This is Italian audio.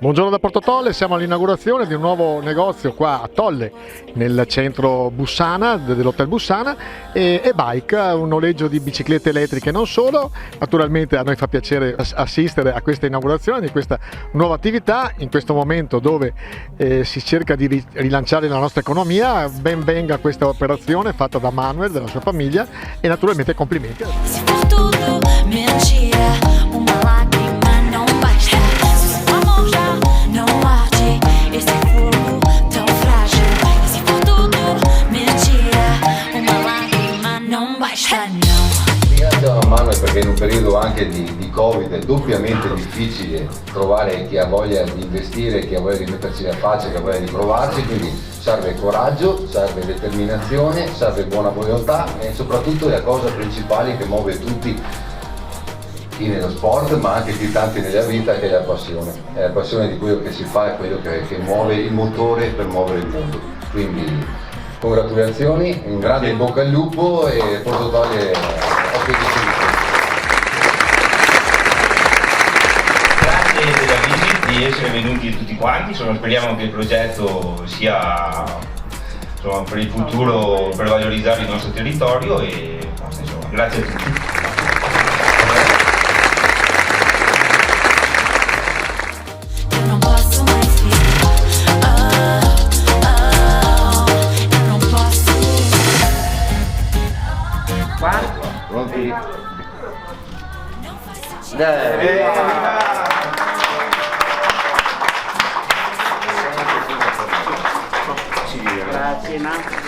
Buongiorno da Porto Tolle, siamo all'inaugurazione di un nuovo negozio qua a Tolle, nel centro Bussana, dell'Hotel Bussana, e Bike, un noleggio di biciclette elettriche non solo. Naturalmente a noi fa piacere assistere a questa inaugurazione di questa nuova attività, in questo momento dove si cerca di rilanciare la nostra economia. Ben venga questa operazione fatta da Manuel, della sua famiglia, e naturalmente complimenti. Ringrazio a Manuel perché in un periodo anche di Covid è doppiamente difficile trovare chi ha voglia di investire, chi ha voglia di metterci la faccia, chi ha voglia di provarci, quindi serve coraggio, serve determinazione, serve buona volontà e soprattutto è la cosa principale che muove tutti, chi nello sport ma anche chi tanti nella vita, che è la passione. È la passione di quello che si fa, è quello che muove il motore per muovere il mondo. Quindi congratulazioni, un grande in bocca al lupo e Porto Tolle Grazie della visita, di essere venuti tutti quanti, speriamo che il progetto sia per il futuro, per valorizzare il nostro territorio e grazie a tutti. Pronti? Grazie, ma